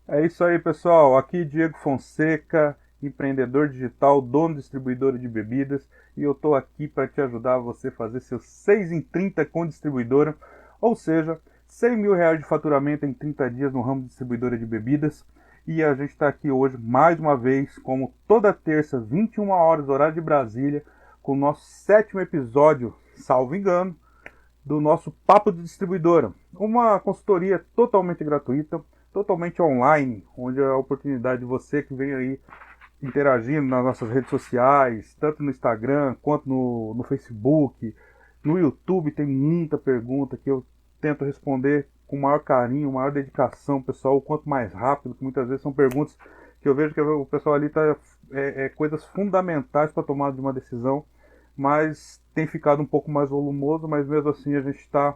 É isso aí, pessoal. Aqui Diego Fonseca, empreendedor digital, dono de distribuidora de bebidas, e eu estou aqui para te ajudar a você fazer seus 6 em 30 com distribuidora, ou seja, R$ 100.000 de faturamento em 30 dias no ramo de distribuidora de bebidas. E a gente está aqui hoje, mais uma vez, como toda terça, 21 horas, horário de Brasília, com o nosso 7º episódio, salvo engano, do nosso Papo de Distribuidora, uma consultoria totalmente gratuita, totalmente online, onde é a oportunidade de você que vem aí interagindo nas nossas redes sociais, tanto no Instagram quanto no Facebook, no YouTube, tem muita pergunta que eu tento responder com maior carinho, maior dedicação, pessoal, o quanto mais rápido, que muitas vezes são perguntas que eu vejo que o pessoal ali está coisas fundamentais para a tomada de uma decisão, mas tem ficado um pouco mais volumoso, mas mesmo assim a gente está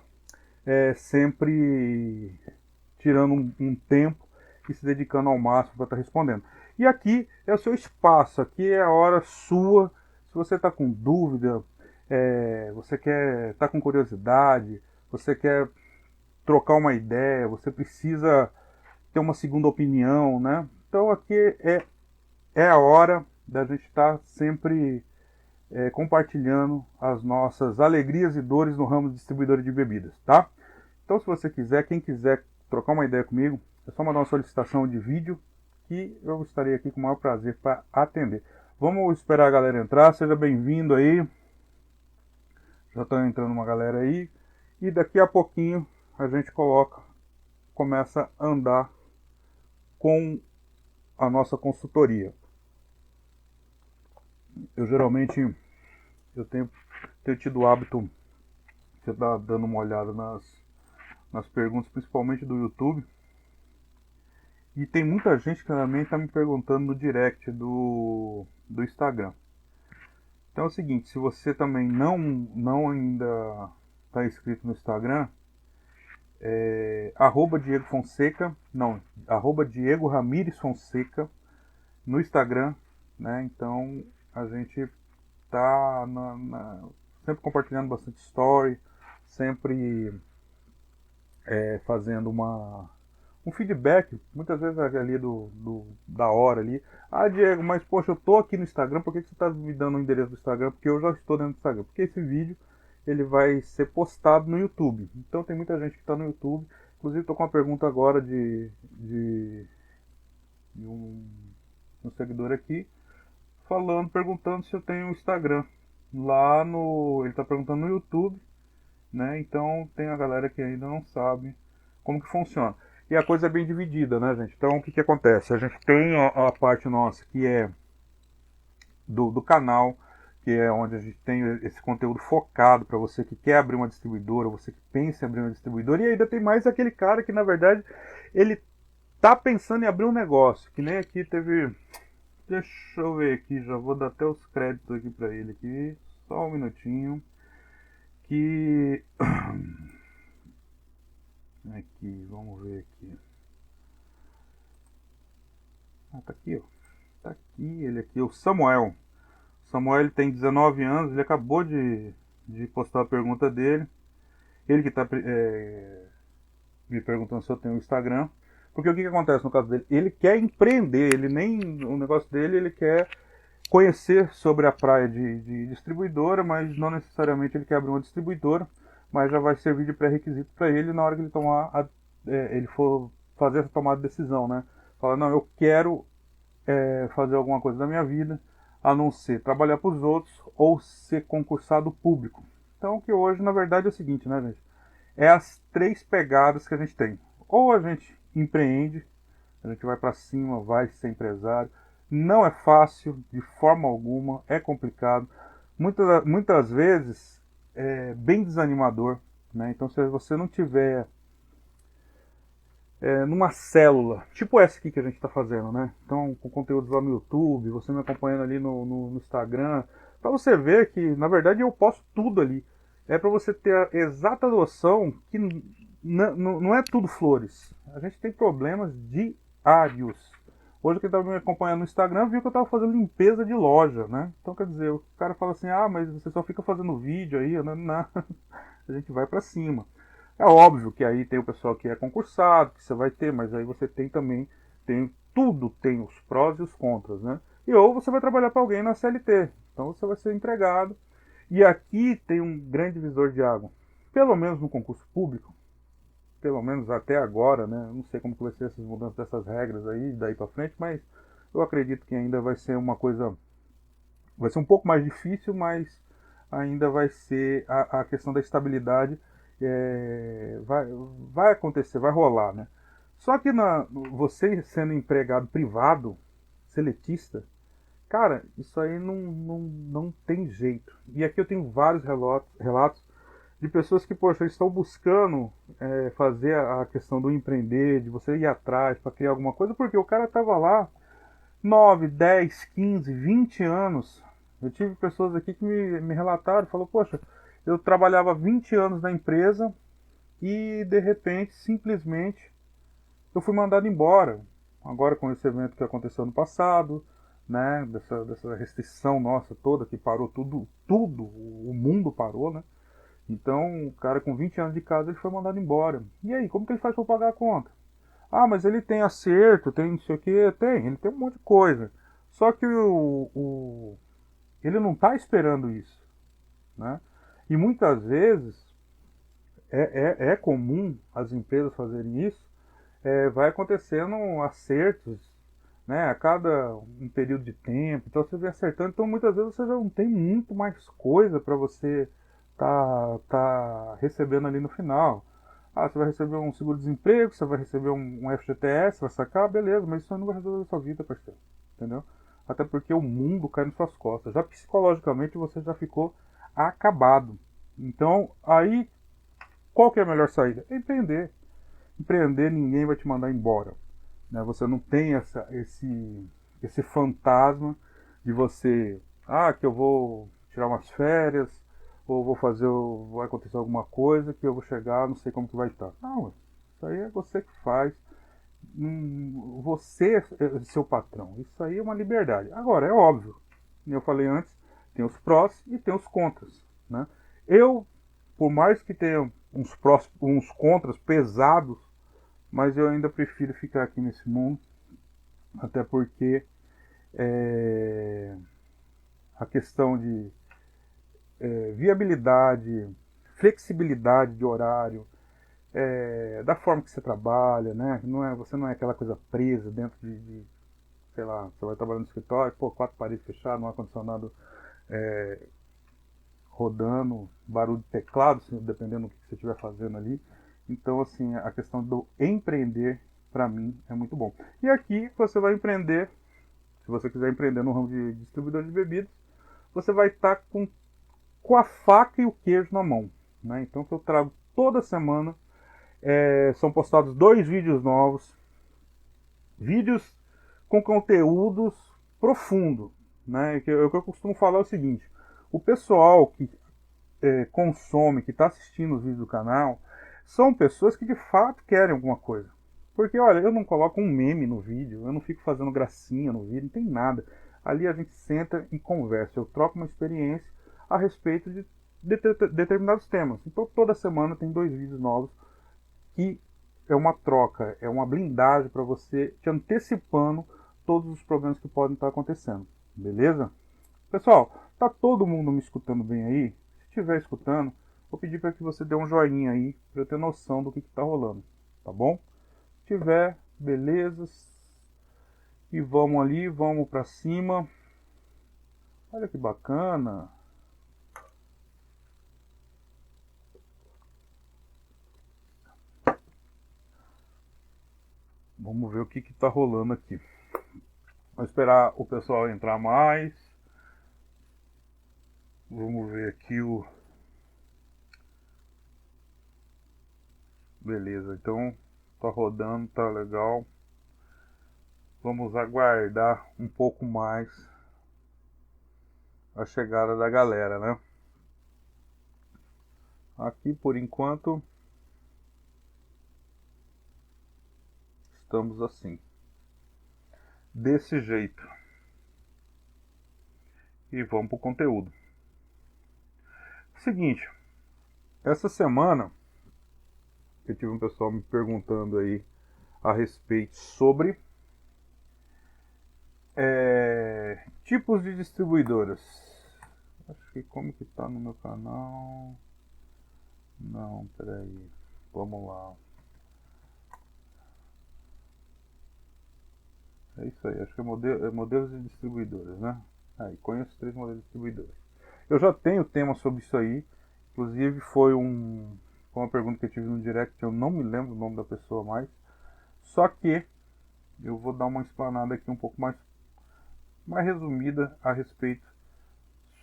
sempre tirando um tempo e se dedicando ao máximo para estar respondendo. E aqui é o seu espaço, aqui é a hora sua. Se você está com dúvida, você quer está com curiosidade, você quer trocar uma ideia, você precisa ter uma segunda opinião, né? Então aqui é a hora da gente estar sempre compartilhando as nossas alegrias e dores no ramo de distribuidora de bebidas, tá? Então, se você quiser, quem quiser trocar uma ideia comigo, é só mandar uma solicitação de vídeo que eu estarei aqui com o maior prazer para atender. Vamos esperar a galera entrar, seja bem-vindo aí. Já está entrando uma galera aí. E daqui a pouquinho a gente começa a andar com a nossa consultoria. Eu geralmente tenho tido o hábito de estar dando uma olhada nas perguntas, principalmente do YouTube. E tem muita gente que também está me perguntando no direct do Instagram. Então é o seguinte, se você também não ainda está inscrito no Instagram, Diego Fonseca, não, Diego Ramires Fonseca no Instagram, né? Então a gente tá sempre compartilhando bastante story, sempre fazendo um feedback, muitas vezes ali da hora ali. Ah, Diego, mas poxa, eu tô aqui no Instagram, por que você está me dando o endereço do Instagram? Porque eu já estou dentro do Instagram. Porque esse vídeo ele vai ser postado no YouTube. Então tem muita gente que está no YouTube. Inclusive estou com uma pergunta agora de um seguidor aqui, perguntando se eu tenho um Instagram. Ele está perguntando no YouTube, né? Então tem a galera que ainda não sabe como que funciona. E a coisa é bem dividida, né, gente? Então o que acontece? A gente tem a parte nossa que é do canal, que é onde a gente tem esse conteúdo focado para você que quer abrir uma distribuidora, você que pensa em abrir uma distribuidora, e ainda tem mais aquele cara que na verdade ele tá pensando em abrir um negócio, que nem aqui teve. Deixa eu ver aqui, já vou dar até os créditos aqui para ele aqui, só um minutinho. Que aqui, vamos ver aqui. Ah, tá aqui, ó. Tá aqui, ele aqui, o Samuel. O Samuel ele tem 19 anos, ele acabou de postar a pergunta dele. Ele que tá me perguntando se eu tenho um Instagram. Porque o que acontece no caso dele? Ele quer empreender, ele nem. O negócio dele, ele quer conhecer sobre a praia de distribuidora, mas não necessariamente ele quer abrir uma distribuidora, mas já vai servir de pré-requisito para ele na hora que ele ele for fazer essa tomada de decisão, né? Fala, não, eu quero fazer alguma coisa da minha vida, a não ser trabalhar para os outros ou ser concursado público. Então, o que hoje, na verdade, é o seguinte, né, gente? É as três pegadas que a gente tem. Ou a gente empreende, a gente vai para cima, vai ser empresário. Não é fácil, de forma alguma, é complicado. Muitas vezes é bem desanimador, né? Então, se você não tiver numa célula, tipo essa aqui que a gente está fazendo, né? Então, com conteúdos lá no YouTube, você me acompanhando ali no Instagram, para você ver que, na verdade, eu posto tudo ali. É para você ter a exata noção que não é tudo flores. A gente tem problemas diários. Hoje quem estava me acompanhando no Instagram viu que eu estava fazendo limpeza de loja, né? Então, quer dizer, o cara fala assim, ah, mas você só fica fazendo vídeo aí, não. A gente vai para cima. É óbvio que aí tem o pessoal que é concursado, que você vai ter, mas aí você tem também tudo tem os prós e os contras, né? E ou você vai trabalhar para alguém na CLT, então você vai ser empregado. E aqui tem um grande divisor de água, pelo menos no concurso público, pelo menos até agora, né? Não sei como que vai ser essas mudanças dessas regras aí, daí para frente, mas eu acredito que ainda vai ser uma coisa, vai ser um pouco mais difícil, mas ainda vai ser a questão da estabilidade, vai acontecer, vai rolar, né? Só que você sendo empregado privado, seletista, cara, isso aí não tem jeito. E aqui eu tenho vários relatos de pessoas que, poxa, estão buscando fazer a questão do empreender, de você ir atrás para criar alguma coisa, porque o cara estava lá 9, 10, 15, 20 anos. Eu tive pessoas aqui que me relataram, falou, poxa, eu trabalhava 20 anos na empresa e de repente, simplesmente, eu fui mandado embora. Agora com esse evento que aconteceu no passado, né, dessa restrição nossa toda, que parou tudo, o mundo parou, né? Então, o cara com 20 anos de casa, ele foi mandado embora. E aí, como que ele faz para pagar a conta? Ah, mas ele tem acerto, tem não sei o que, ele tem um monte de coisa. Só que ele não está esperando isso, né? E muitas vezes é comum as empresas fazerem isso, vai acontecendo acertos, né, a cada um período de tempo, então você vem acertando, então muitas vezes você já não tem muito mais coisa para você tá recebendo ali no final. Ah, você vai receber um seguro-desemprego, você vai receber um FGTS, vai sacar, beleza, mas isso aí não vai resolver a sua vida, parceiro, entendeu? Até porque o mundo cai nas suas costas, já psicologicamente você já ficou acabado. Então, aí, qual que é a melhor saída? Empreender. Empreender, ninguém vai te mandar embora, né? Você não tem esse fantasma de você, que eu vou tirar umas férias, ou vai acontecer alguma coisa que eu vou chegar, não sei como que vai estar. Não, isso aí é você que faz. Você é seu patrão. Isso aí é uma liberdade. Agora, é óbvio, como eu falei antes, tem os prós e tem os contras, né? Eu, por mais que tenha uns prós, uns contras pesados, mas eu ainda prefiro ficar aqui nesse mundo, até porque a questão de viabilidade, flexibilidade de horário, da forma que você trabalha, né? Você não é aquela coisa presa dentro sei lá, você vai trabalhar no escritório, pô, 4 paredes fechadas, um ar-condicionado rodando, barulho de teclado, dependendo do que você estiver fazendo ali. Então, assim, a questão do empreender, para mim, é muito bom. E aqui você vai empreender, se você quiser empreender no ramo de distribuidor de bebidas, você vai estar com a faca e o queijo na mão, né? Então, que eu trago toda semana, são postados 2 vídeos novos, vídeos com conteúdos profundos, né? O que eu costumo falar é o seguinte: o pessoal que consome, que está assistindo os vídeos do canal, são pessoas que de fato querem alguma coisa. Porque, olha, eu não coloco um meme no vídeo, eu não fico fazendo gracinha no vídeo, não tem nada. Ali a gente senta e conversa, eu troco uma experiência a respeito de determinados temas. Então toda semana tem 2 vídeos novos que é uma troca, é uma blindagem para você te antecipando todos os problemas que podem estar acontecendo. Beleza? Pessoal, tá todo mundo me escutando bem aí? Se estiver escutando, vou pedir para que você dê um joinha aí, para eu ter noção do que está rolando, tá bom? Se tiver, beleza. E vamos ali, vamos para cima. Olha que bacana. Vamos ver o que está rolando aqui. Vou esperar o pessoal entrar mais. Vamos ver aqui o... Beleza, então tá rodando, tá legal. Vamos aguardar um pouco mais a chegada da galera, né? Aqui por enquanto estamos assim, desse jeito. E vamos pro conteúdo. Seguinte, essa semana eu tive um pessoal me perguntando aí a respeito sobre Tipos de distribuidoras. Acho que como que tá no meu canal. Não, peraí. Vamos lá. É isso aí, acho que é modelos de distribuidoras, né? Aí, conheço 3 modelos de distribuidoras. Eu já tenho tema sobre isso aí. Inclusive foi uma pergunta que eu tive no direct, eu não me lembro o nome da pessoa mais. Só que eu vou dar uma explanada aqui um pouco mais resumida a respeito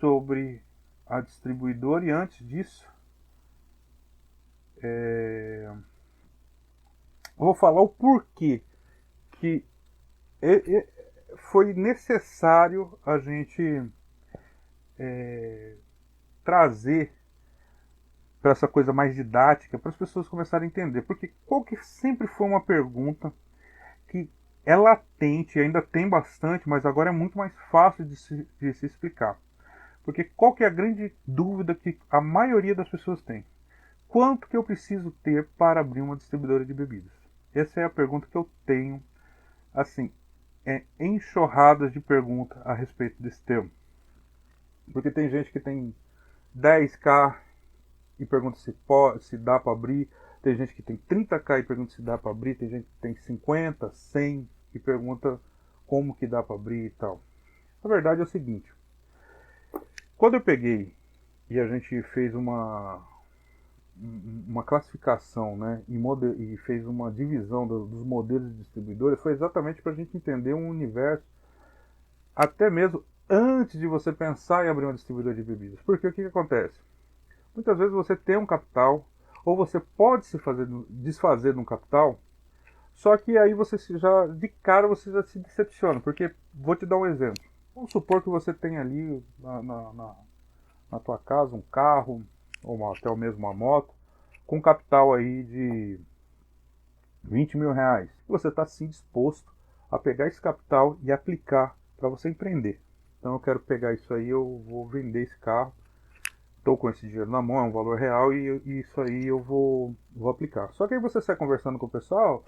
sobre a distribuidora. E antes disso, eu vou falar o porquê que foi necessário a gente trazer para essa coisa mais didática, para as pessoas começarem a entender. Porque qual que sempre foi uma pergunta que é latente, ainda tem bastante, mas agora é muito mais fácil de se explicar. Porque qual que é a grande dúvida que a maioria das pessoas tem? Quanto que eu preciso ter para abrir uma distribuidora de bebidas? Essa é a pergunta que eu tenho, assim, enxurradas de perguntas a respeito desse tema. Porque tem gente que tem 10k e pergunta se dá para abrir, tem gente que tem 30k e pergunta se dá para abrir, tem gente que tem 50, 100 e pergunta como que dá para abrir e tal. A verdade é o seguinte, quando eu peguei e a gente fez uma classificação, né, e fez uma divisão dos modelos de distribuidores, foi exatamente para a gente entender um universo, até mesmo antes de você pensar em abrir uma distribuidora de bebidas. Porque o que acontece? Muitas vezes você tem um capital, ou você pode desfazer de um capital, só que aí de cara você já se decepciona. Porque, vou te dar um exemplo. Vamos supor que você tem ali na tua casa um carro, ou até mesmo uma moto, com capital aí de 20 mil reais. E você está sim disposto a pegar esse capital e aplicar para você empreender. Então eu quero pegar isso aí, eu vou vender esse carro. Estou com esse dinheiro na mão, é um valor real e isso aí eu vou aplicar. Só que aí você sai conversando com o pessoal,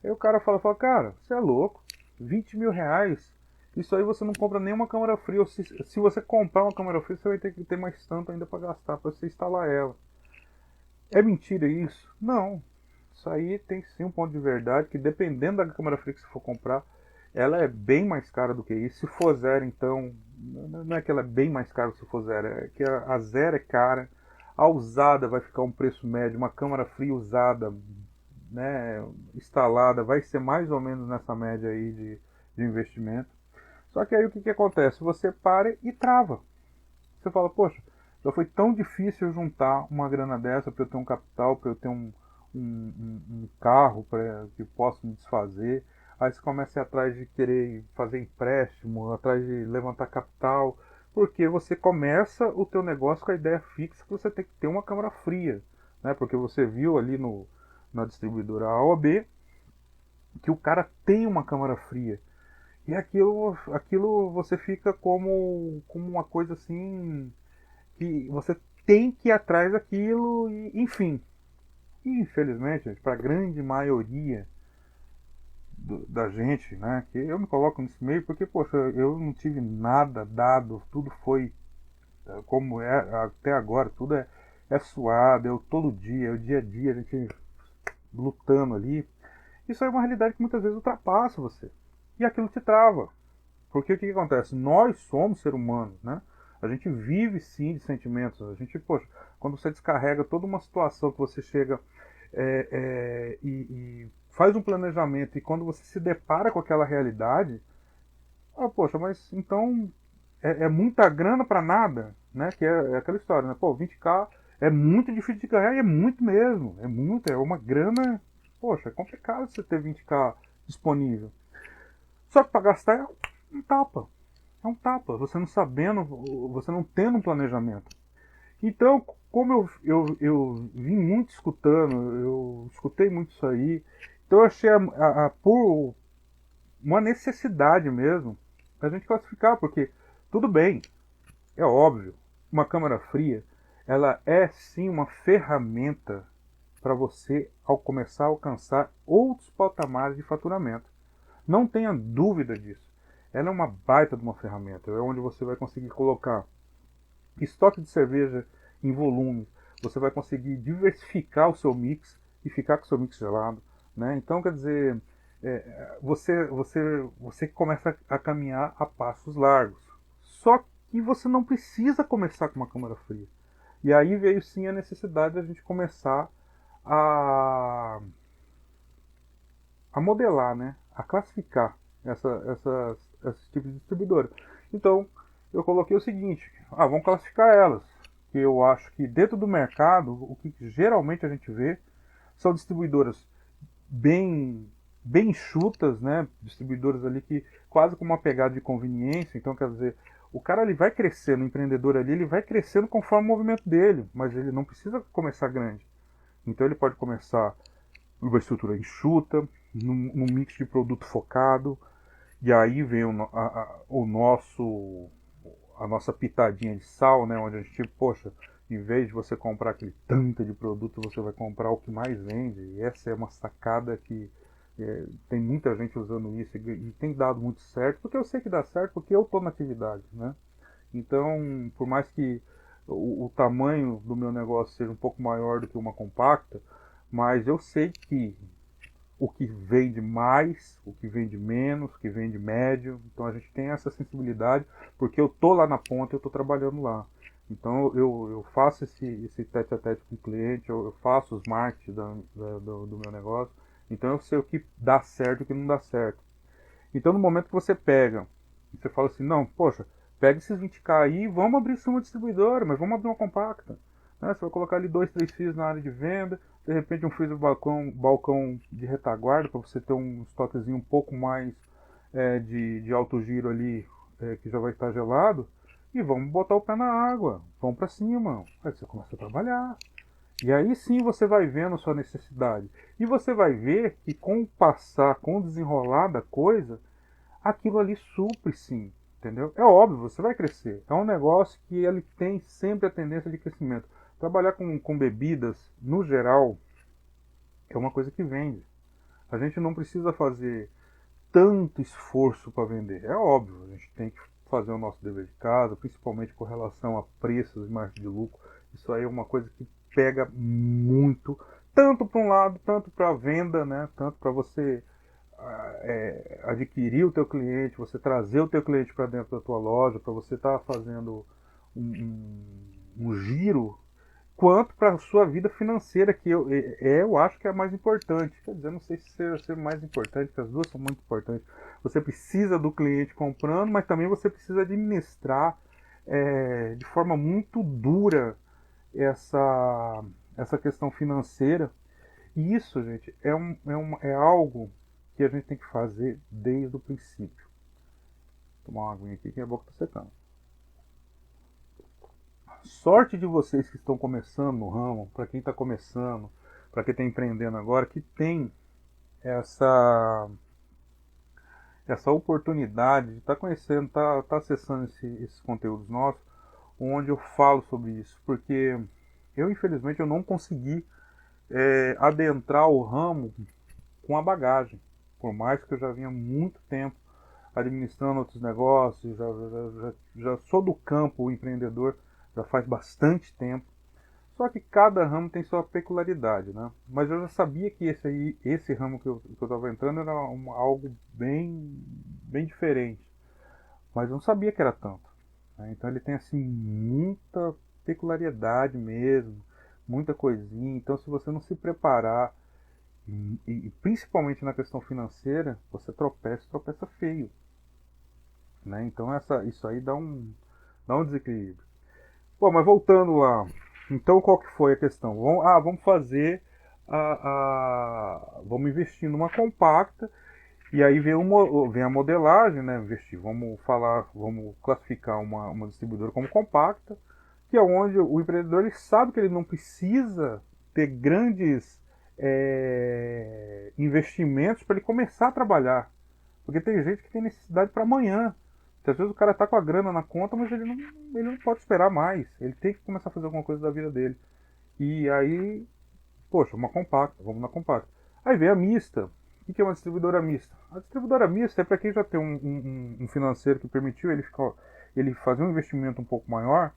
aí o cara fala, cara, você é louco, 20 mil reais, isso aí você não compra nenhuma câmera fria, ou se você comprar uma câmera fria, você vai ter que ter mais tanto ainda para gastar, para você instalar ela. É mentira isso? Não. Isso aí tem sim um ponto de verdade, que dependendo da câmera fria que você for comprar, ela é bem mais cara do que isso. Se for zero, então, não é que ela é bem mais cara se for zero, é que a zero é cara, a usada vai ficar um preço médio, uma câmera fria usada, né, instalada, vai ser mais ou menos nessa média aí de investimento. Só que aí o que acontece? Você para e trava. Você fala, poxa, já foi tão difícil juntar uma grana dessa para eu ter um capital, para eu ter um carro que possa me desfazer. Aí você começa a ir atrás de querer fazer empréstimo, atrás de levantar capital, porque você começa o teu negócio com a ideia fixa que você tem que ter uma câmara fria, né? Porque você viu ali na distribuidora A ou B que o cara tem uma câmara fria. E aquilo você fica como uma coisa assim, que você tem que ir atrás daquilo, e, enfim. E, infelizmente, para a grande maioria da gente, né, que eu me coloco nesse meio, porque, poxa, eu não tive nada dado, tudo foi como é até agora, tudo é suado, todo dia, é o dia a dia, a gente lutando ali. Isso é uma realidade que muitas vezes ultrapassa você. E aquilo te trava. Porque o que acontece? Nós somos seres humanos, né? A gente vive sim de sentimentos. A gente, poxa, quando você descarrega toda uma situação que você chega e faz um planejamento, e quando você se depara com aquela realidade, poxa, mas então é muita grana para nada, né? Que é aquela história, né? Pô, 20k é muito difícil de ganhar, e é muito mesmo. É uma grana, poxa, é complicado você ter 20k disponível. Só que para gastar é um tapa. É um tapa. Você não sabendo, você não tendo um planejamento. Então, como eu vim muito escutando, eu escutei muito isso aí, então eu achei por uma necessidade mesmo a gente classificar, porque tudo bem, é óbvio, uma câmara fria, ela é sim uma ferramenta para você ao começar a alcançar outros patamares de faturamento. Não tenha dúvida disso. ela é uma baita de uma ferramenta. É onde você vai conseguir colocar estoque de cerveja em volume. Você vai conseguir diversificar o seu mix e ficar com o seu mix gelado, né? Então, quer dizer, você começa a caminhar a passos largos. Só que você não precisa começar com uma câmara fria. E aí veio sim a necessidade de a gente começar a, a modelar, né? A classificar esses tipos de distribuidora. Então, eu coloquei o seguinte, vamos classificar elas. Que eu acho que dentro do mercado, o que geralmente a gente vê são distribuidoras bem bem enxutas, né? Distribuidoras ali que quase com uma pegada de conveniência. Então, quer dizer, o cara ele vai crescendo, o empreendedor ali, ele vai crescendo conforme o movimento dele, mas ele não precisa começar grande. Então ele pode começar numa estrutura enxuta, num mix de produto focado, e aí vem a nossa pitadinha de sal, né? Onde a gente, poxa, em vez de você comprar aquele tanto de produto, você vai comprar o que mais vende. E essa é uma sacada que tem muita gente usando isso e tem dado muito certo, porque eu sei que dá certo, porque eu estou na atividade, né? Então, por mais que o tamanho do meu negócio seja um pouco maior do que uma compacta, mas eu sei que o que vende mais, o que vende menos, o que vende médio. Então a gente tem essa sensibilidade, porque eu tô lá na ponta, eu tô trabalhando lá. Então eu faço esse tete a tete com o cliente, eu faço os marketing do meu negócio. Então eu sei o que dá certo e o que não dá certo. Então no momento que você pega, você fala assim, não, poxa, pega esses 20k aí, vamos abrir uma distribuidora, mas vamos abrir uma compacta. Né? Você vai colocar ali 2, 3 fios na área de venda, de repente um freezer balcão de retaguarda para você ter um estoquezinho um pouco mais de alto giro ali, que já vai estar gelado, e vamos botar o pé na água, vamos para cima. Aí você começa a trabalhar. E aí sim você vai vendo a sua necessidade. E você vai ver que com o passar, com o desenrolar da coisa, aquilo ali supre sim. Entendeu? É óbvio, você vai crescer. É um negócio que ele tem sempre a tendência de crescimento. Trabalhar com bebidas, no geral, é uma coisa que vende. A gente não precisa fazer tanto esforço para vender. É óbvio, a gente tem que fazer o nosso dever de casa, principalmente com relação a preços e margem de lucro. Isso aí é uma coisa que pega muito, tanto para um lado, tanto para a venda, né? Tanto para você adquirir o teu cliente, você trazer o teu cliente para dentro da tua loja, para você estar fazendo um giro, quanto para a sua vida financeira, que eu acho que é a mais importante. Quer dizer, não sei se ser mais importante, porque as duas são muito importantes. Você precisa do cliente comprando, mas também você precisa administrar de forma muito dura essa questão financeira. E isso, gente, é algo que a gente tem que fazer desde o princípio. Vou tomar uma aguinha aqui que a boca está secando. Sorte de vocês que estão começando no ramo, para quem está começando, para quem está empreendendo agora, que tem essa oportunidade de estar conhecendo, tá acessando esses conteúdos nossos, onde eu falo sobre isso, porque eu infelizmente eu não consegui adentrar o ramo com a bagagem, por mais que eu já vinha muito tempo administrando outros negócios, já sou do campo empreendedor, já faz bastante tempo. Só que cada ramo tem sua peculiaridade, né? Mas eu já sabia que esse ramo que eu estava entrando era algo bem diferente. Mas eu não sabia que era tanto, né? Então ele tem assim muita peculiaridade mesmo, muita coisinha. Então se você não se preparar, e principalmente na questão financeira, você tropeça feio, né? Então isso aí dá um desequilíbrio. Bom, mas voltando lá, então qual que foi a questão? Vamos fazer vamos investir numa compacta, e aí vem a modelagem, né? Investir, vamos classificar uma distribuidora como compacta, que é onde o empreendedor ele sabe que ele não precisa ter grandes investimentos para ele começar a trabalhar, porque tem gente que tem necessidade para amanhã. Às vezes o cara tá com a grana na conta, mas ele não pode esperar mais. Ele tem que começar a fazer alguma coisa da vida dele. E aí, poxa, uma compacta, vamos na compacta. Aí vem a mista, O que é uma distribuidora mista? A distribuidora mista é para quem já tem um financeiro que permitiu ele fazer um investimento um pouco maior,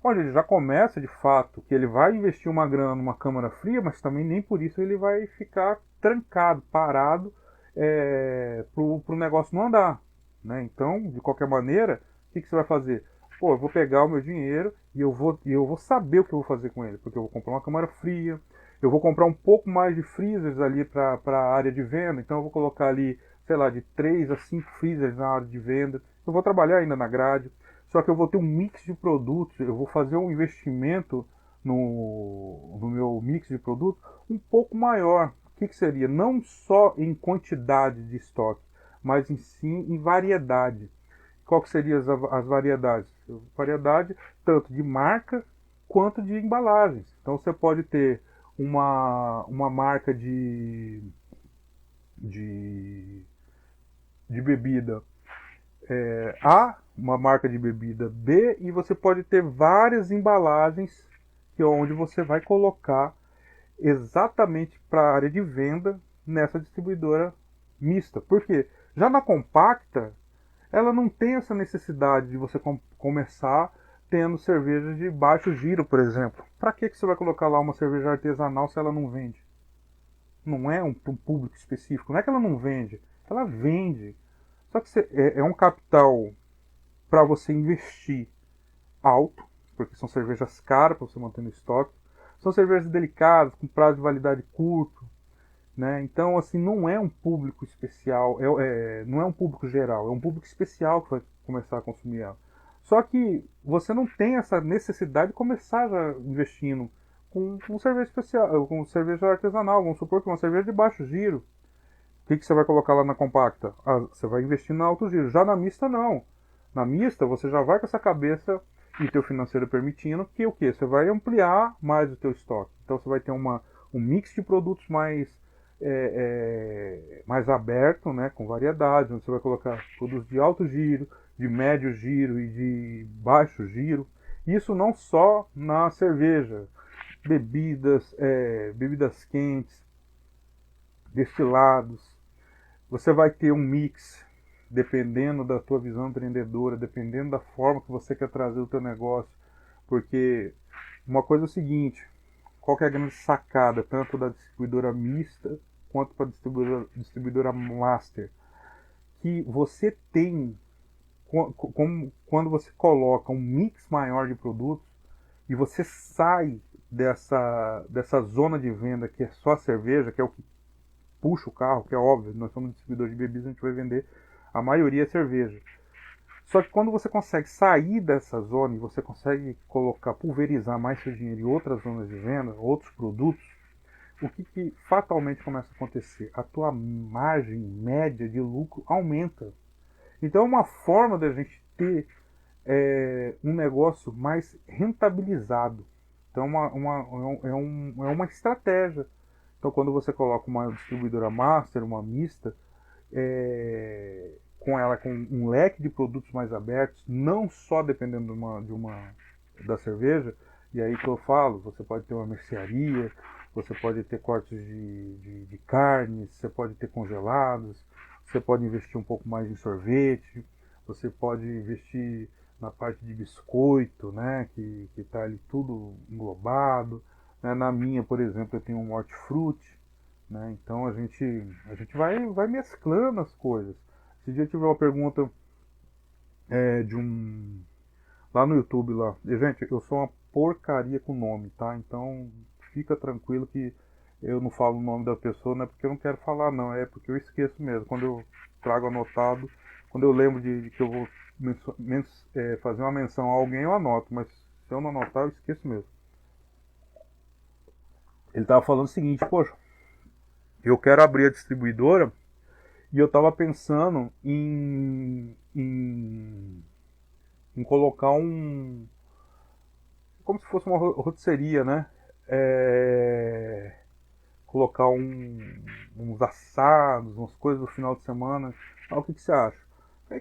onde ele já começa de fato que ele vai investir uma grana numa câmara fria, mas também nem por isso ele vai ficar trancado, parado, para o negócio não andar. Né? Então, de qualquer maneira, o que você vai fazer? Pô, eu vou pegar o meu dinheiro e eu vou saber o que eu vou fazer com ele, porque eu vou comprar uma câmara fria, eu vou comprar um pouco mais de freezers ali para a área de venda, então eu vou colocar ali, sei lá, de 3 a 5 freezers na área de venda. Eu vou trabalhar ainda na grade, só que eu vou ter um mix de produtos, eu vou fazer um investimento no meu mix de produtos um pouco maior. O que seria? Não só em quantidade de estoque, mas em variedade. Qual que seriam as variedades? Variedade tanto de marca quanto de embalagens. Então você pode ter uma marca de bebida A, uma marca de bebida B, e você pode ter várias embalagens que é onde você vai colocar exatamente para a área de venda nessa distribuidora mista. Por quê? Já na compacta, ela não tem essa necessidade de você começar tendo cervejas de baixo giro, por exemplo. Para que você vai colocar lá uma cerveja artesanal se ela não vende? Não é um público específico. Não é que ela não vende. Ela vende. Só que é um capital para você investir alto, porque são cervejas caras para você manter no estoque. São cervejas delicadas, com prazo de validade curto. Né? Então, assim, não é um público especial, não é um público geral, é um público especial que vai começar a consumir ela. Só que você não tem essa necessidade de começar já investindo com cerveja especial, com cerveja artesanal, vamos supor que uma cerveja de baixo giro. O que você vai colocar lá na compacta? Você vai investir na alto giro. Já na mista, não. Na mista, você já vai com essa cabeça e teu financeiro permitindo que o quê? Você vai ampliar mais o teu estoque. Então você vai ter um mix de produtos mais aberto, né, com variedades, onde você vai colocar produtos de alto giro, de médio giro e de baixo giro. Isso não só na cerveja, bebidas quentes, destilados. Você vai ter um mix, dependendo da tua visão empreendedora, dependendo da forma que você quer trazer o teu negócio. Porque uma coisa é o seguinte, qual que é a grande sacada, tanto da distribuidora mista quanto para a distribuidora master? Que você tem, quando você coloca um mix maior de produtos e você sai dessa zona de venda que é só a cerveja, que é o que puxa o carro, que é óbvio, nós somos distribuidor de bebidas, a gente vai vender a maioria é cerveja. Só que quando você consegue sair dessa zona e você consegue pulverizar mais seu dinheiro em outras zonas de venda, outros produtos, o que fatalmente começa a acontecer? A tua margem média de lucro aumenta. Então é uma forma da gente ter um negócio mais rentabilizado. Então é uma estratégia. Então quando você coloca uma distribuidora master, uma mista, com um leque de produtos mais abertos, não só dependendo da cerveja, e aí que eu falo, você pode ter uma mercearia, você pode ter cortes de carnes, você pode ter congelados, você pode investir um pouco mais em sorvete, você pode investir na parte de biscoito, né, que está ali tudo englobado. Né? Na minha, por exemplo, eu tenho um hortifruti, né? Então a gente vai mesclando as coisas. Esse dia eu tive uma pergunta de lá no YouTube lá. E, gente, eu sou uma porcaria com nome, tá? Então fica tranquilo que eu não falo o nome da pessoa, não é porque eu não quero falar, não, é porque eu esqueço mesmo. Quando eu trago anotado, quando eu lembro de que eu vou fazer uma menção a alguém, eu anoto, mas se eu não anotar, eu esqueço mesmo. Ele tava falando o seguinte, poxa, eu quero abrir a distribuidora e eu estava pensando em colocar como se fosse uma rotisseria, né? Colocar uns assados, umas coisas no final de semana. O que você acha?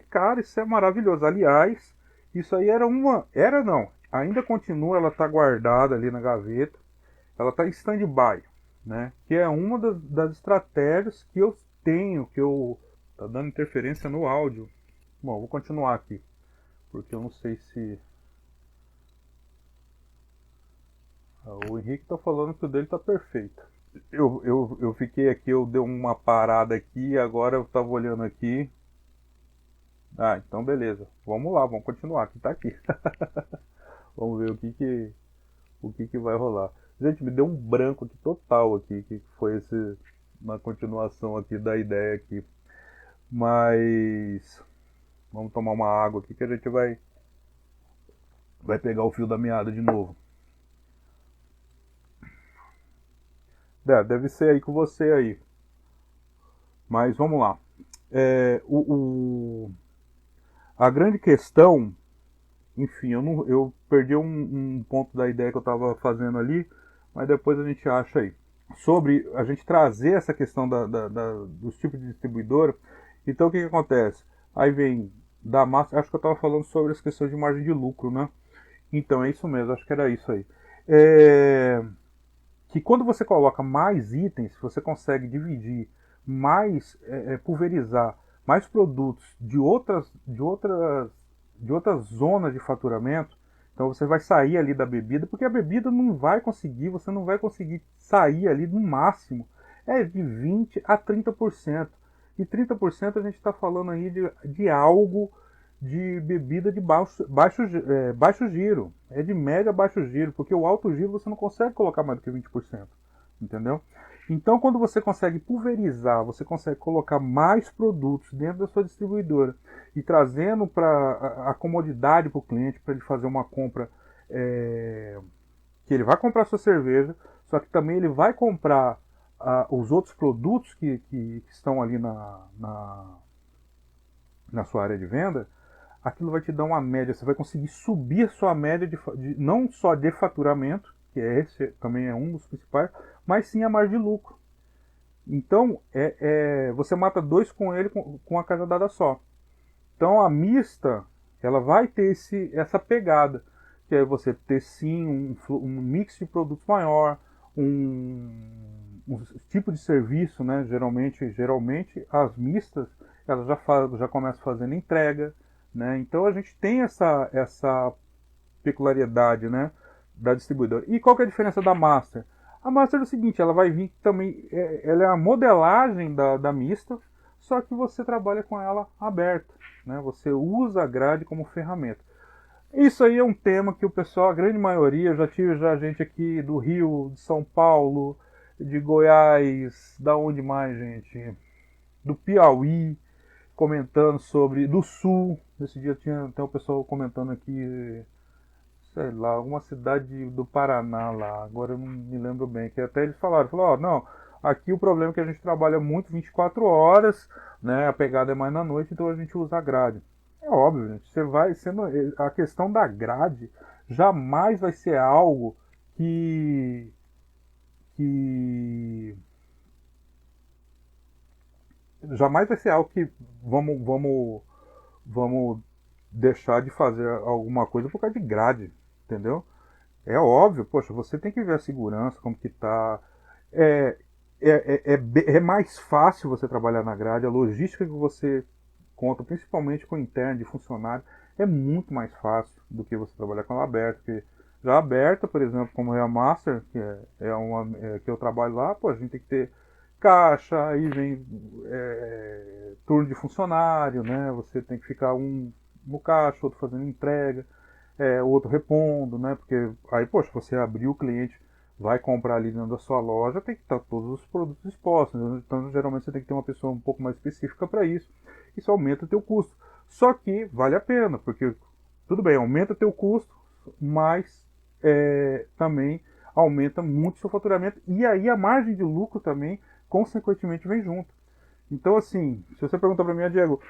Cara, isso é maravilhoso. Aliás, isso aí ainda continua, ela está guardada ali na gaveta. Ela está em stand-by, né? Que é uma das estratégias que eu tenho que eu... Tá dando interferência no áudio. Bom, vou continuar aqui, porque eu não sei se... O Henrique tá falando que o dele tá perfeito. Eu fiquei aqui, eu dei uma parada aqui, agora eu tava olhando aqui. Ah, então beleza. Vamos lá, vamos continuar, que tá aqui. Vamos ver o que vai rolar. Gente, me deu um branco aqui total aqui, que foi uma continuação aqui da ideia aqui. Mas vamos tomar uma água aqui que a gente vai pegar o fio da meada de novo. Deve ser aí com você aí. Mas vamos lá. A grande questão, enfim, eu perdi um ponto da ideia que eu estava fazendo ali, mas depois a gente acha aí. Sobre a gente trazer essa questão dos tipos de distribuidora. Então o que acontece? Aí vem da massa, acho que eu estava falando sobre as questões de margem de lucro, né? Então é isso mesmo, acho que era isso aí. Que quando você coloca mais itens, você consegue dividir mais, pulverizar mais produtos de outras zonas de faturamento. Então você vai sair ali da bebida, porque a bebida você não vai conseguir sair ali no máximo de 20 a 30%. E 30% a gente está falando aí de algo de bebida de baixo giro. É de média a baixo giro, porque o alto giro você não consegue colocar mais do que 20%. Entendeu? Então, quando você consegue pulverizar, você consegue colocar mais produtos dentro da sua distribuidora e trazendo para a comodidade para o cliente, para ele fazer uma compra, que ele vai comprar sua cerveja, só que também ele vai comprar os outros produtos que estão ali na sua área de venda. Aquilo vai te dar uma média, você vai conseguir subir a sua média não só de faturamento, que esse também é um dos principais, mas sim a margem de lucro. Então, você mata dois coelhos com a cajadada só. Então, a mista, ela vai ter essa pegada, que é você ter sim um mix de produtos maior, um tipo de serviço, né? Geralmente as mistas, elas já começam fazendo entrega, né? Então, a gente tem essa peculiaridade, né, da distribuidora. E qual que é a diferença da Master? A Master é o seguinte, ela vai vir também, ela é a modelagem da mista, só que você trabalha com ela aberta, né? Você usa a grade como ferramenta. Isso aí é um tema que o pessoal, a grande maioria, já tive gente aqui do Rio, de São Paulo, de Goiás, da onde mais, gente? Do Piauí, comentando sobre, do Sul. Nesse dia tinha até o pessoal comentando aqui, sei lá, alguma cidade do Paraná lá, agora eu não me lembro bem, que até eles falaram, não, aqui o problema é que a gente trabalha muito 24 horas, né, a pegada é mais na noite, então a gente usa a grade. É óbvio, gente, a questão da grade jamais vai ser algo que jamais vai ser algo que vamos deixar de fazer alguma coisa por causa de grade, entendeu? É óbvio, poxa, você tem que ver a segurança, como que tá. É mais fácil você trabalhar na grade, a logística que você conta, principalmente com o interno de funcionário, é muito mais fácil do que você trabalhar com ela aberta. Porque já aberta, por exemplo, como é a Master, que que eu trabalho lá, pô, a gente tem que ter caixa, aí vem turno de funcionário, né? Você tem que ficar um no caixa, outro fazendo entrega, outro repondo, né? Porque aí, poxa, você abriu, o cliente vai comprar ali dentro da sua loja, tem que estar todos os produtos expostos. Então, geralmente, você tem que ter uma pessoa um pouco mais específica para isso. Isso aumenta o teu custo. Só que vale a pena, porque, tudo bem, aumenta o teu custo, mas também aumenta muito o seu faturamento. E aí a margem de lucro também, consequentemente, vem junto. Então, assim, se você perguntar para mim, Diego,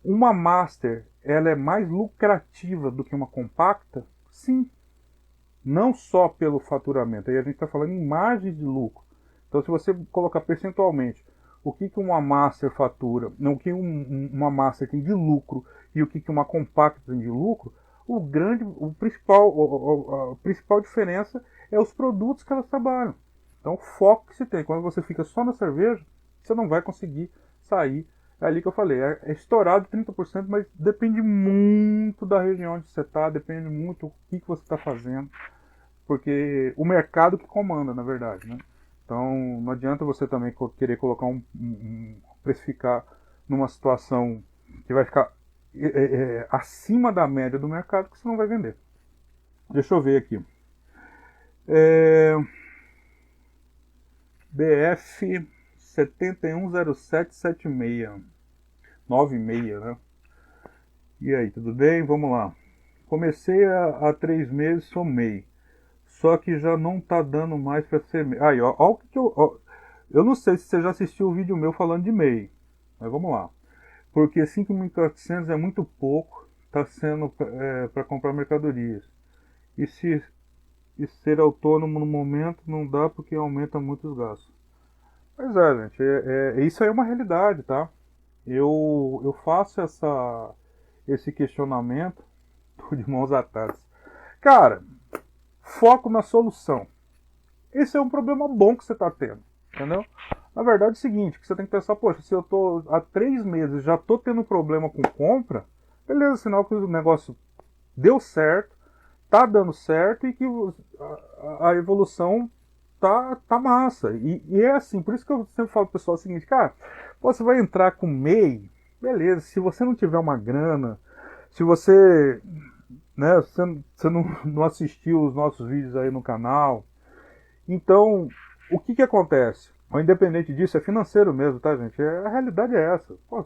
uma Master, ela é mais lucrativa do que uma compacta? Sim. Não só pelo faturamento. Aí a gente está falando em margem de lucro. Então, se você colocar percentualmente o que uma Master fatura, não, o que uma Master tem de lucro e o que uma compacta tem de lucro, a principal diferença é os produtos que elas trabalham. Então, o foco que se tem. Quando você fica só na cerveja, você não vai conseguir sair. É ali que eu falei, é estourado 30%, mas depende muito da região onde você está, depende muito do que você está fazendo, porque o mercado que comanda, na verdade, né? Então não adianta você também querer colocar precificar numa situação que vai ficar acima da média do mercado, que você não vai vender. Deixa eu ver aqui. BF 710776 96, né? E aí, tudo bem? Vamos lá. Comecei há 3 meses, sou MEI. Só que já não tá dando mais para ser MEI. Aí, ó o que eu não sei se você já assistiu o vídeo meu falando de MEI. Mas vamos lá. Porque 5.400 é muito pouco, tá sendo para comprar mercadorias. E ser autônomo no momento não dá porque aumenta muito os gastos. Pois é, gente, isso aí é uma realidade, tá? Eu faço esse questionamento, tô de mãos atadas. Cara, foco na solução. Esse é um problema bom que você está tendo, entendeu? Na verdade é o seguinte, que você tem que pensar, poxa, se eu tô há 3 meses já tô tendo problema com compra, beleza, sinal que o negócio deu certo, tá dando certo e que a evolução tá massa. E é assim, por isso que eu sempre falo pro pessoal o seguinte, cara, você vai entrar com MEI, beleza, se você não tiver uma grana, se você, né, você não assistiu os nossos vídeos aí no canal, então, o que acontece? Independente disso, é financeiro mesmo, tá, gente? A realidade é essa. Pô,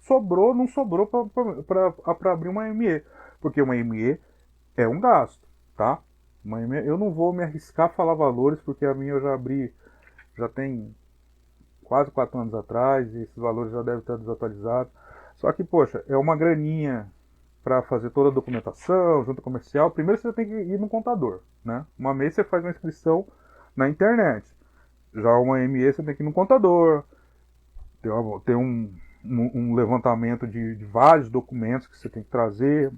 sobrou, não sobrou para abrir uma ME. Porque uma ME é um gasto, tá? Uma ME, eu não vou me arriscar a falar valores, porque a minha eu já abri, já tem quase 4 anos atrás, e esses valores já devem estar desatualizados. Só que, poxa, é uma graninha para fazer toda a documentação, junta comercial. Primeiro você tem que ir no contador, né? Uma MEI você faz uma inscrição na internet. Já uma ME você tem que ir no contador, tem um levantamento de vários documentos que você tem que trazer,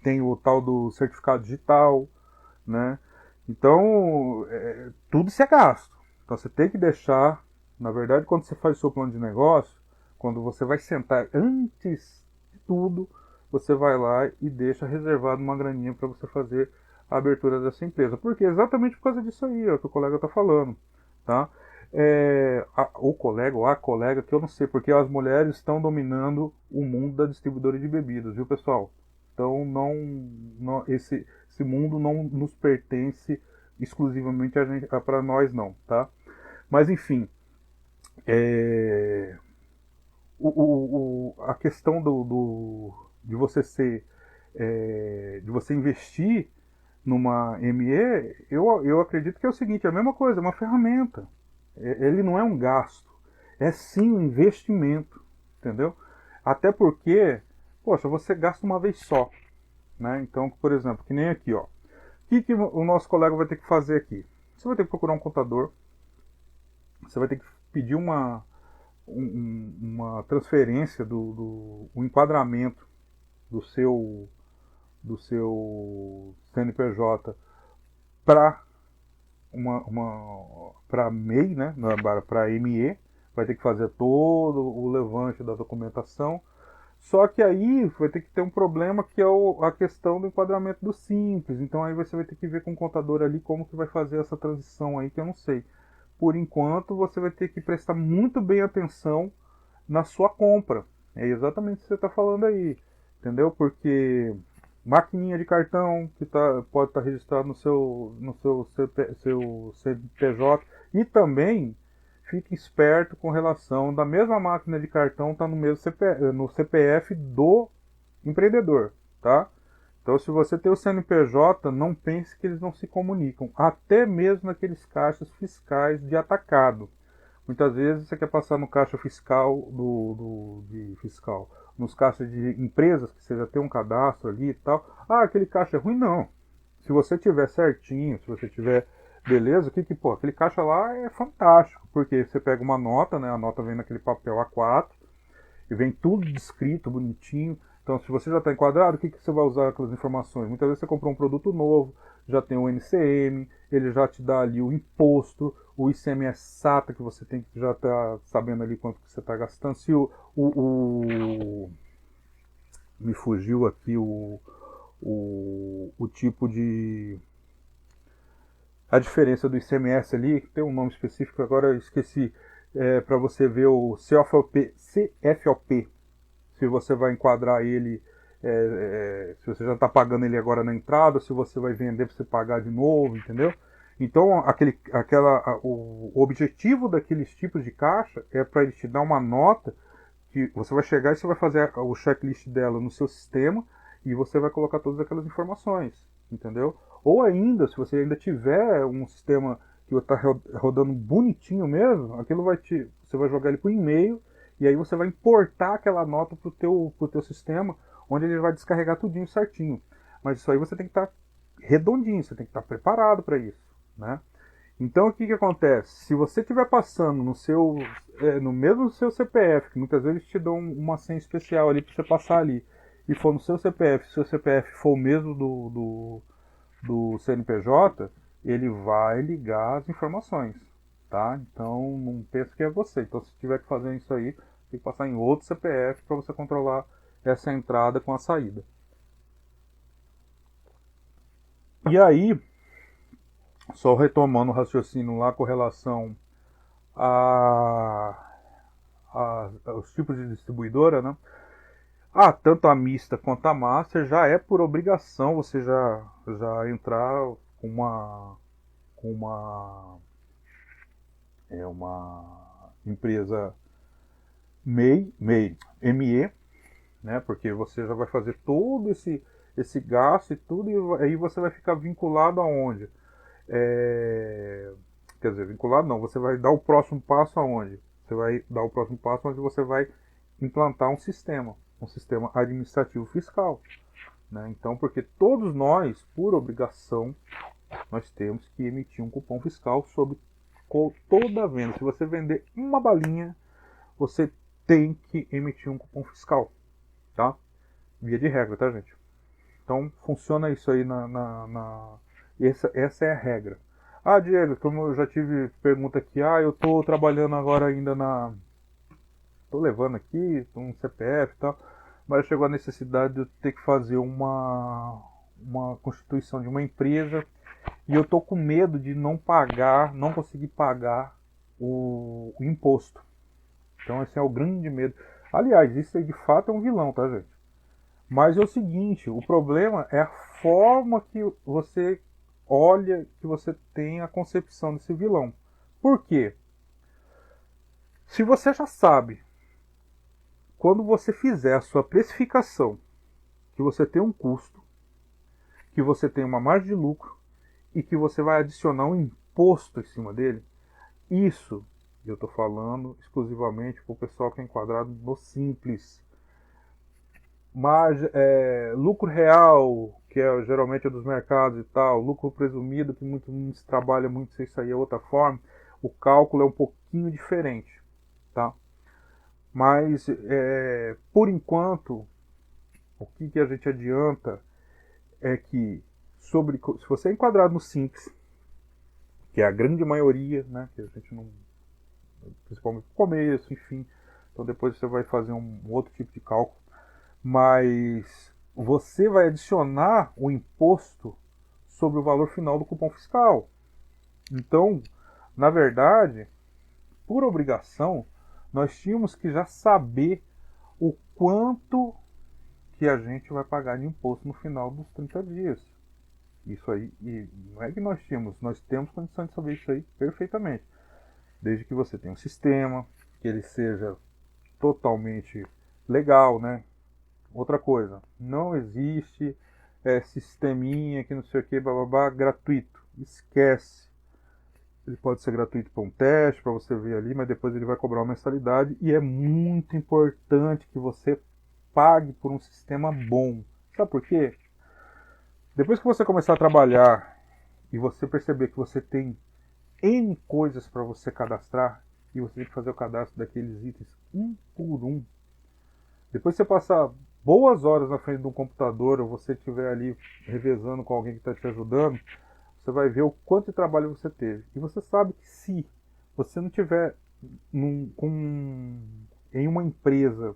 tem o tal do certificado digital, né? Então, tudo isso é gasto. Então você tem que deixar, na verdade, quando você faz o seu plano de negócio, quando você vai sentar, antes de tudo, você vai lá e deixa reservado uma graninha para você fazer a abertura dessa empresa. Porque exatamente por causa disso aí, que o colega está falando, tá? O colega ou a colega, que eu não sei, porque as mulheres estão dominando o mundo da distribuidora de bebidas, viu, pessoal? Então esse mundo não nos pertence exclusivamente para nós, não, tá? Mas enfim, a questão de você de você investir numa ME, eu acredito que é o seguinte, é a mesma coisa, é uma ferramenta. Ele não é um gasto, é sim um investimento, entendeu? Até porque, poxa, você gasta uma vez só, né? Então, por exemplo, que nem aqui, ó. O que o nosso colega vai ter que fazer aqui? Você vai ter que procurar um contador, você vai ter que pedir uma transferência um enquadramento do seu CNPJ para para MEI, né? Para ME, vai ter que fazer todo o levante da documentação. Só que aí vai ter que ter um problema que é a questão do enquadramento do Simples. Então aí você vai ter que ver com o contador ali como que vai fazer essa transição aí, que eu não sei. Por enquanto você vai ter que prestar muito bem atenção na sua compra. É exatamente o que você está falando aí, entendeu? Porque maquininha de cartão que pode estar registrado no seu CNPJ, e também fique esperto com relação da mesma máquina de cartão tá no CPF do empreendedor, tá? Então, se você tem o CNPJ, não pense que eles não se comunicam, até mesmo naqueles caixas fiscais de atacado. Muitas vezes você quer passar no caixa fiscal nos caixas de empresas que você já tem um cadastro ali e tal. Ah, aquele caixa é ruim, não. Se você tiver certinho, se você tiver beleza, aquele caixa lá é fantástico, porque você pega uma nota, né? A nota vem naquele papel A4 e vem tudo descrito, bonitinho. Então, se você já está enquadrado, o que você vai usar aquelas informações? Muitas vezes você comprou um produto novo, já tem o NCM, ele já te dá ali o imposto, o ICMS-SATA, que você tem que já estar sabendo ali quanto que você está gastando. Se me fugiu aqui o tipo de... A diferença do ICMS ali, tem um nome específico, agora eu esqueci, para você ver o CFOP, se você vai enquadrar ele, se você já está pagando ele agora na entrada, se você vai vender para você pagar de novo, entendeu? Então, o objetivo daqueles tipos de caixa é para ele te dar uma nota que você vai chegar e você vai fazer o checklist dela no seu sistema e você vai colocar todas aquelas informações, entendeu? Ou ainda, se você ainda tiver um sistema que está rodando bonitinho mesmo, aquilo você vai jogar ele para o e-mail e aí você vai importar aquela nota para o teu sistema, onde ele vai descarregar tudinho certinho. Mas isso aí você tem que estar redondinho, você tem que estar preparado para isso, né? Então o que acontece? Se você estiver passando no mesmo seu CPF, que muitas vezes te dão uma senha especial ali para você passar ali, e for no seu CPF, se o seu CPF for o mesmo do CNPJ, ele vai ligar as informações, tá? Então não pense que é você. Então se tiver que fazer isso aí, tem que passar em outro CPF para você controlar essa entrada com a saída. E aí, só retomando o raciocínio lá com relação aos tipos de distribuidora, né? Tanto a mista quanto a master já é por obrigação você já entrar com uma empresa ME, né? Porque você já vai fazer todo esse gasto e tudo, e aí você vai ficar vinculado aonde? Quer dizer, vinculado não, você vai dar o próximo passo aonde? Você vai dar o próximo passo onde você vai implantar um sistema administrativo fiscal, né? Então, porque todos nós, por obrigação, nós temos que emitir um cupom fiscal sobre toda a venda. Se você vender uma balinha, você tem que emitir um cupom fiscal, tá? Via de regra, tá, gente? Então, funciona isso aí essa é a regra. Diego, como eu já tive pergunta aqui, eu tô trabalhando agora ainda tô levando aqui um CPF e tal, mas chegou a necessidade de eu ter que fazer uma constituição de uma empresa e eu tô com medo de não conseguir pagar o imposto. Então esse é o grande medo. Aliás, isso aí de fato é um vilão, tá, gente? Mas é o seguinte, o problema é a forma que você olha, que você tem a concepção desse vilão. Por quê? Se você já sabe, quando você fizer a sua precificação, que você tem um custo, que você tem uma margem de lucro e que você vai adicionar um imposto em cima dele, isso eu estou falando exclusivamente para o pessoal que é enquadrado no simples. Lucro real, que geralmente é dos mercados e tal, lucro presumido, que muitos trabalham muito sem sair é outra forma, o cálculo é um pouquinho diferente, tá? Mas, por enquanto, o que a gente adianta é que, se você é enquadrado no simples, que é a grande maioria, né, que a gente não, principalmente no começo, enfim, então depois você vai fazer um outro tipo de cálculo, mas você vai adicionar o imposto sobre o valor final do cupom fiscal. Então, na verdade, por obrigação, nós tínhamos que já saber o quanto que a gente vai pagar de imposto no final dos 30 dias. Isso aí, e não é que nós temos condição de saber isso aí perfeitamente. Desde que você tenha um sistema, que ele seja totalmente legal, né? Outra coisa, não existe sisteminha que não sei o que, bababá, gratuito. Esquece. Ele pode ser gratuito para um teste, para você ver ali, mas depois ele vai cobrar uma mensalidade. E é muito importante que você pague por um sistema bom. Sabe por quê? Depois que você começar a trabalhar e você perceber que você tem N coisas para você cadastrar, e você tem que fazer o cadastro daqueles itens um por um. Depois você passar boas horas na frente de um computador, ou você estiver ali revezando com alguém que está te ajudando, você vai ver o quanto de trabalho você teve. E você sabe que se você não tiver em uma empresa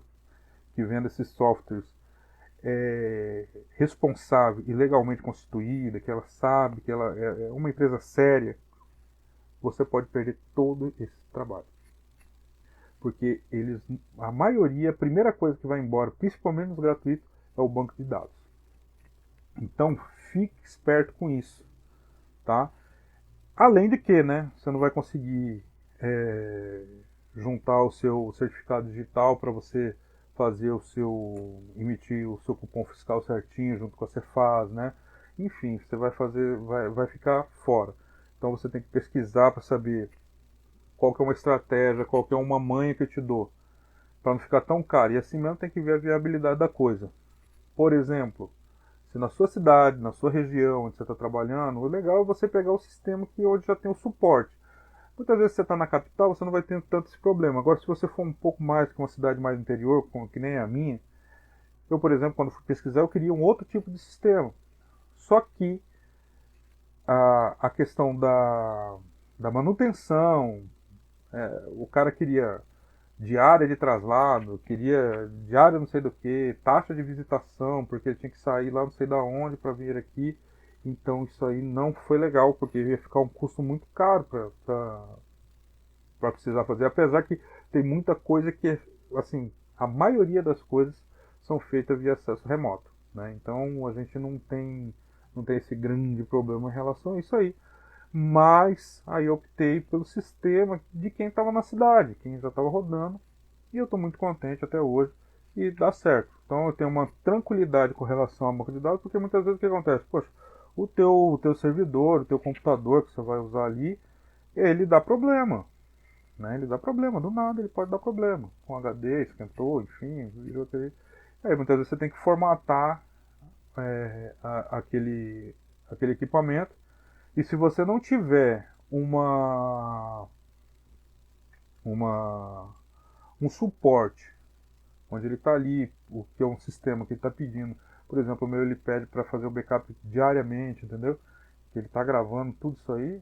que venda esses softwares responsável e legalmente constituída, que ela sabe que ela é uma empresa séria, você pode perder todo esse trabalho. Porque a maioria, a primeira coisa que vai embora, principalmente nos gratuitos, é o banco de dados. Então, fique esperto com isso, tá? Além de que, né, você não vai conseguir juntar o seu certificado digital para você fazer emitir o seu cupom fiscal certinho junto com a Cefaz, né? Enfim, você vai ficar fora. Então você tem que pesquisar para saber qual que é uma estratégia, qual que é uma manha que eu te dou, para não ficar tão caro. E assim mesmo tem que ver a viabilidade da coisa. Por exemplo, se na sua cidade, na sua região onde você está trabalhando, o legal é você pegar o sistema que hoje já tem o suporte. Muitas vezes você está na capital, você não vai ter tanto esse problema. Agora, se você for um pouco mais que uma cidade mais interior, que nem a minha, eu, por exemplo, quando fui pesquisar, eu queria um outro tipo de sistema. Só que a questão da manutenção, o cara queria diária de traslado, queria diária não sei do que, taxa de visitação, porque ele tinha que sair lá não sei da onde para vir aqui. Então isso aí não foi legal, porque ia ficar um custo muito caro para precisar fazer. Apesar que tem muita coisa que, assim, a maioria das coisas são feitas via acesso remoto, né? Então a gente não tem esse grande problema em relação a isso aí. Mas aí eu optei pelo sistema de quem estava na cidade, quem já estava rodando, e eu estou muito contente até hoje e dá certo. Então eu tenho uma tranquilidade com relação ao banco de dados, porque muitas vezes o que acontece? Poxa, o teu servidor, o teu computador que você vai usar ali, ele dá problema, né? Ele dá problema, do nada ele pode dar problema. Com HD, esquentou, enfim, virou aquele. Aí muitas vezes você tem que formatar aquele equipamento. E se você não tiver um suporte, onde ele está ali, o que é um sistema que ele está pedindo, por exemplo, o meu ele pede para fazer o backup diariamente, entendeu? Que ele está gravando tudo isso aí,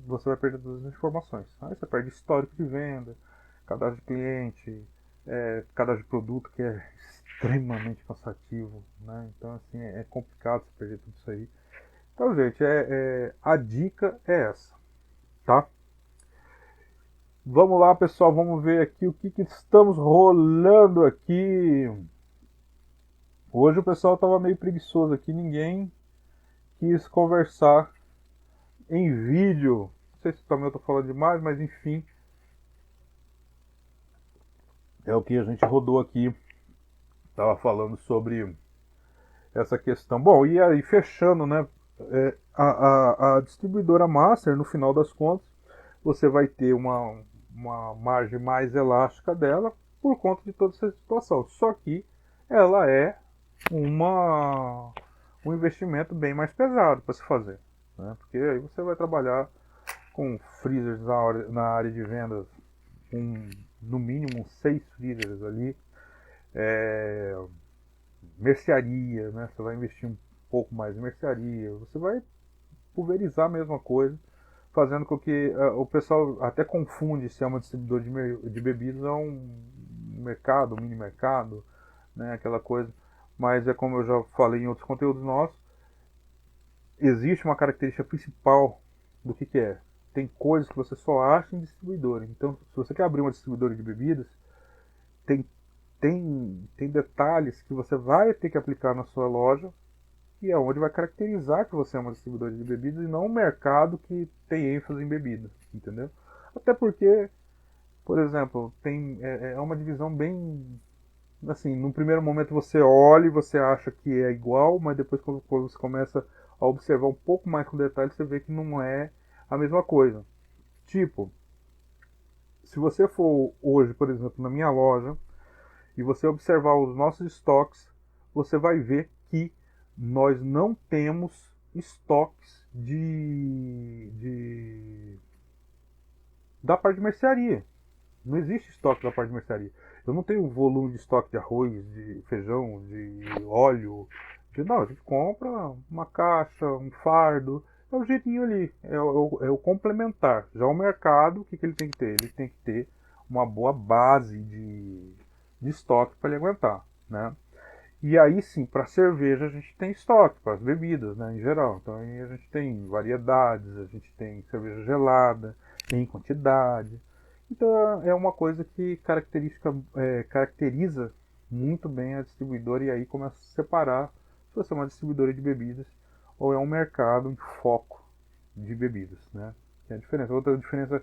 você vai perder todas as informações. Aí você perde histórico de venda, cadastro de cliente, cadastro de produto, que é extremamente cansativo, né? Então, assim, é complicado você perder tudo isso aí. Então, gente, a dica é essa, tá? Vamos lá, pessoal, vamos ver aqui o que estamos rolando aqui. Hoje o pessoal estava meio preguiçoso aqui, ninguém quis conversar em vídeo. Não sei se também eu estou falando demais, mas enfim. É o que a gente rodou aqui. Estava falando sobre essa questão. Bom, e aí fechando, né? A distribuidora Master, no final das contas, você vai ter uma margem mais elástica dela por conta de toda essa situação. Só que ela é um investimento bem mais pesado para se fazer, né? Porque aí você vai trabalhar com freezers na área de vendas, com no mínimo 6 freezers ali, mercearia, né? Você vai investir um pouco mais em mercearia, você vai pulverizar a mesma coisa, fazendo com que o pessoal até confunde se é uma distribuidora de bebidas ou um mercado, um mini mercado, né, aquela coisa. Mas é como eu já falei em outros conteúdos nossos, existe uma característica principal do que é. Tem coisas que você só acha em distribuidora. Então, se você quer abrir uma distribuidora de bebidas, tem, tem detalhes que você vai ter que aplicar na sua loja, que é onde vai caracterizar que você é uma distribuidora de bebidas e não um mercado que tem ênfase em bebidas, entendeu? Até porque, por exemplo, é uma divisão bem, assim, no primeiro momento você olha e você acha que é igual, mas depois quando você começa a observar um pouco mais com detalhe, você vê que não é a mesma coisa. Tipo, se você for hoje, por exemplo, na minha loja e você observar os nossos estoques, você vai ver que nós não temos estoques da parte de mercearia. Não existe estoque da parte de mercearia. Eu não tenho volume de estoque de arroz, de feijão, de óleo. Não, a gente compra uma caixa, um fardo. É o jeitinho ali. É o complementar. Já o mercado, o que ele tem que ter? Ele tem que ter uma boa base de estoque para ele aguentar, né? E aí sim, para cerveja a gente tem estoque, para as bebidas, né, em geral. Então aí a gente tem variedades, a gente tem cerveja gelada, em quantidade. Então é uma coisa que caracteriza muito bem a distribuidora e aí começa a separar se você é uma distribuidora de bebidas ou é um mercado em foco de bebidas, né? É a diferença. Outra diferença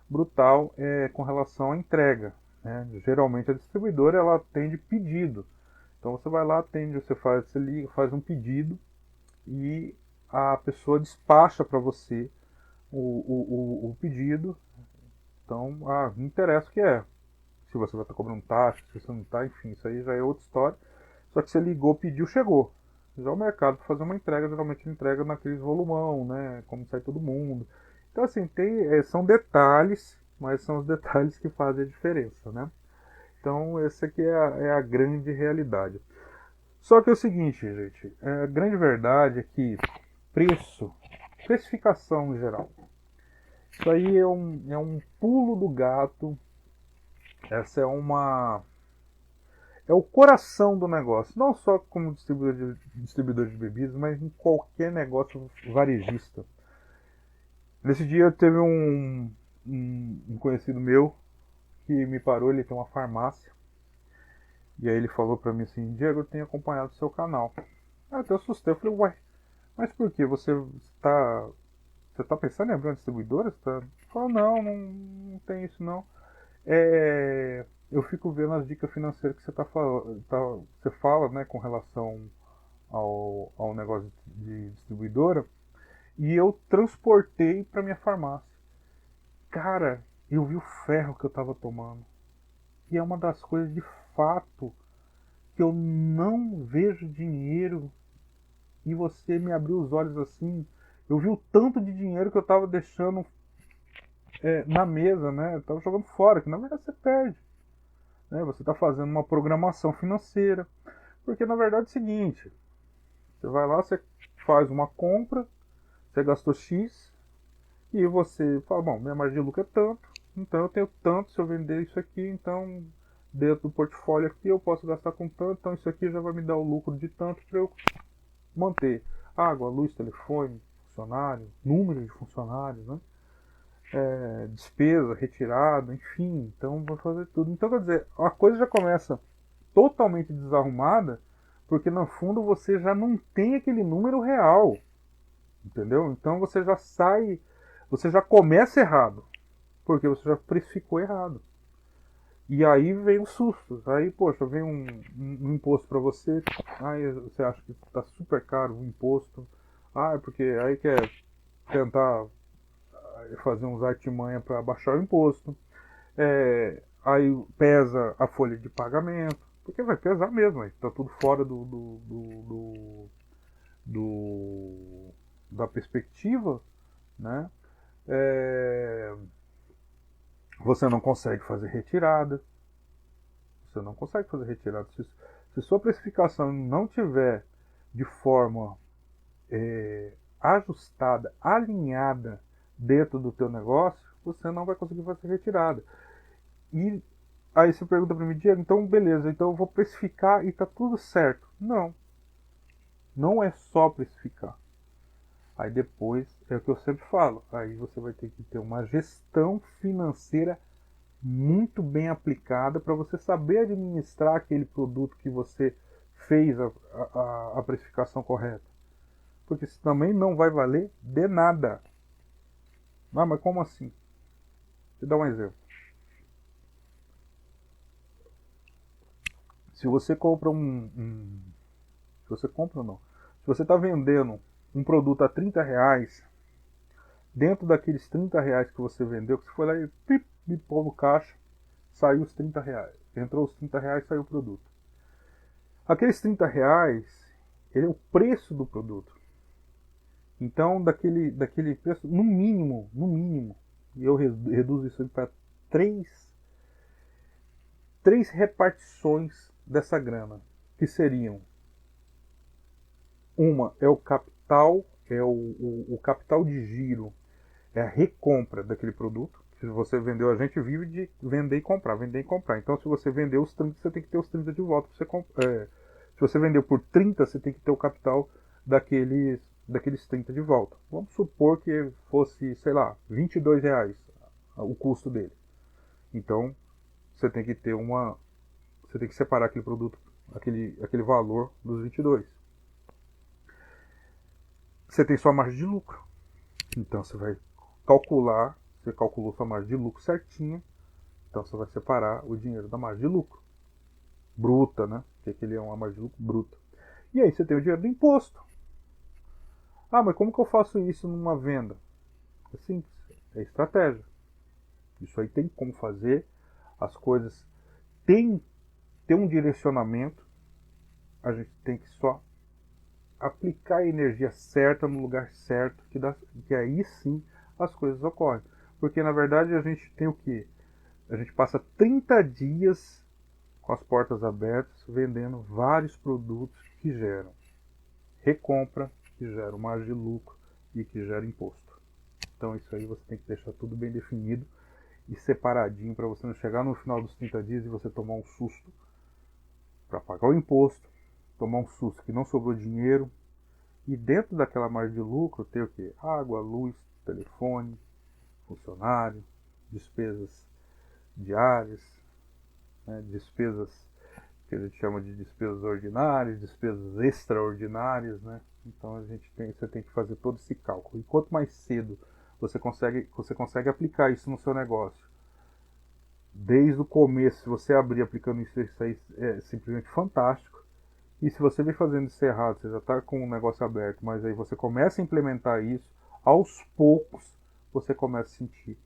brutal é com relação à entrega, né? Geralmente a distribuidora ela atende pedido. Então você vai lá, atende, você liga, faz um pedido e a pessoa despacha para você o pedido. Então, não interessa o que é. Se você vai estar cobrando taxa, se você não está, enfim, isso aí já é outra história. Só que você ligou, pediu, chegou. Já o mercado para fazer uma entrega, geralmente ele entrega naqueles volumão, né? Como sai todo mundo. Então, assim, são detalhes, mas são os detalhes que fazem a diferença, né? Então, essa aqui é a grande realidade. Só que é o seguinte, gente, a grande verdade é que precificação em geral, isso aí é um pulo do gato, essa é o coração do negócio, não só como distribuidor de bebidas, mas em qualquer negócio varejista. Nesse dia teve um conhecido meu que me parou, ele tem uma farmácia, e aí ele falou pra mim assim, Diego, eu tenho acompanhado o seu canal. Ah, até eu assustei, eu falei, ué, mas por quê? Você tá pensando em abrir uma distribuidora? Você tá... Falou, não tem isso não. Eu fico vendo as dicas financeiras que você fala, né, com relação ao negócio de distribuidora, e eu transportei para minha farmácia. Cara, eu vi o ferro que eu estava tomando. E é uma das coisas de fato que eu não vejo dinheiro e você me abriu os olhos assim. Eu vi o tanto de dinheiro que eu estava deixando na mesa, né? Eu estava jogando fora, que na verdade você perde. Né? Você está fazendo uma programação financeira. Porque na verdade é o seguinte: você vai lá, você faz uma compra, você gastou X, e você fala, bom, minha margem de lucro é tanto, então eu tenho tanto, se eu vender isso aqui, então dentro do portfólio aqui eu posso gastar com tanto, então isso aqui já vai me dar o lucro de tanto para eu manter água, luz, telefone, funcionário, número de funcionários, né? Despesa, retirada, enfim, então vai fazer tudo. Então quer dizer, a coisa já começa totalmente desarrumada, porque no fundo você já não tem aquele número real, entendeu? Então você já começa errado, porque você já precificou errado. E aí vem os sustos. Aí, poxa, vem um imposto para você. Aí você acha que está super caro o imposto. É porque aí quer tentar fazer uns artimanha para baixar o imposto. Aí pesa a folha de pagamento. Porque vai pesar mesmo. Está tudo fora da perspectiva, né? Você não consegue fazer retirada. Você não consegue fazer retirada. Se sua precificação não tiver de forma ajustada, alinhada dentro do teu negócio, você não vai conseguir fazer retirada. E aí você pergunta para mim, Diego, então beleza, então eu vou precificar e tá tudo certo. Não é só precificar. Aí depois, é o que eu sempre falo, aí você vai ter que ter uma gestão financeira muito bem aplicada para você saber administrar aquele produto que você fez a precificação correta. Porque isso também não vai valer de nada. Mas como assim? Vou te dar um exemplo. Se você compra se você compra ou não. Se você está vendendo um produto a R$30, dentro daqueles R$30 que você vendeu, que você foi lá e pipou no caixa, saiu os R$30. Entrou os R$30, saiu o produto. Aqueles R$30, ele é o preço do produto. Então, daquele preço, no mínimo, e eu reduzo isso para 3 3 repartições dessa grana, que seriam: uma é o capital, é o capital de giro, é a recompra daquele produto. Se você vendeu, a gente vive de vender e comprar, vender e comprar. Então, se você vendeu os 30, você tem que ter os 30 de volta. Se você vendeu por 30, você tem que ter o capital daqueles 30 de volta. Vamos supor que fosse, sei lá, R$ 22 o custo dele. Então, você tem que ter você tem que separar aquele produto, aquele valor dos 22. Você tem sua margem de lucro. Então, você vai calcular, você calculou sua margem de lucro certinha, então você vai separar o dinheiro da margem de lucro bruta, né? Porque ele é uma margem de lucro bruta. E aí você tem o dinheiro do imposto. Ah, mas como que eu faço isso numa venda? É simples, é estratégia. Isso aí tem como fazer, as coisas tem um direcionamento, a gente tem que só aplicar a energia certa no lugar certo, que aí sim as coisas ocorrem. Porque na verdade a gente tem o quê? A gente passa 30 dias com as portas abertas, vendendo vários produtos que geram recompra, que geram margem de lucro e que geram imposto. Então isso aí você tem que deixar tudo bem definido e separadinho para você não chegar no final dos 30 dias e você tomar um susto para pagar o imposto, tomar um susto que não sobrou dinheiro, e dentro daquela margem de lucro ter o quê? Água, luz, telefone, funcionário, despesas diárias, né, despesas que a gente chama de despesas ordinárias, despesas extraordinárias, né? Então você tem que fazer todo esse cálculo. E quanto mais cedo você consegue aplicar isso no seu negócio, desde o começo, se você abrir aplicando isso aí é simplesmente fantástico. E se você vem fazendo isso errado, você já está com o negócio aberto, mas aí você começa a implementar isso, aos poucos você começa a sentir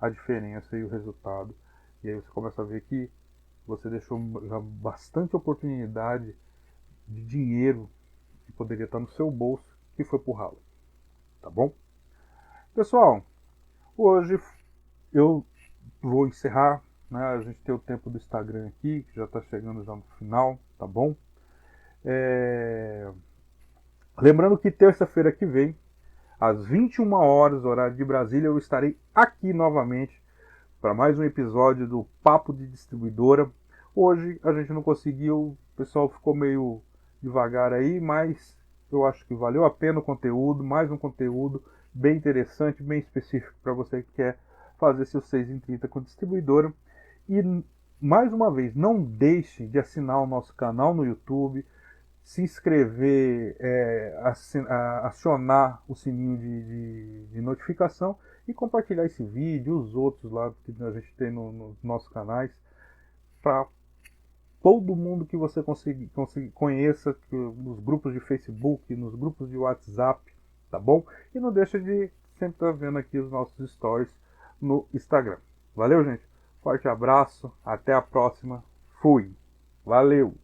a diferença e o resultado. E aí você começa a ver que você deixou já bastante oportunidade de dinheiro que poderia estar no seu bolso, que foi pro ralo. Tá bom? Pessoal, hoje eu vou encerrar, né? A gente tem o tempo do Instagram aqui, que já está chegando já no final, tá bom? Lembrando que terça-feira que vem, às 21 horas, horário de Brasília, eu estarei aqui novamente para mais um episódio do Papo de Distribuidora. Hoje a gente não conseguiu, o pessoal ficou meio devagar aí, mas eu acho que valeu a pena o conteúdo, mais um conteúdo bem interessante, bem específico para você que quer fazer seu 6 em 30 com distribuidora. E mais uma vez, não deixe de assinar o nosso canal no YouTube, se inscrever, acionar o sininho de notificação e compartilhar esse vídeo, os outros lá que a gente tem nos nossos canais, para todo mundo que você conheça, nos grupos de Facebook, nos grupos de WhatsApp, tá bom? E não deixa de sempre estar vendo aqui os nossos stories no Instagram. Valeu, gente? Forte abraço, até a próxima. Fui. Valeu!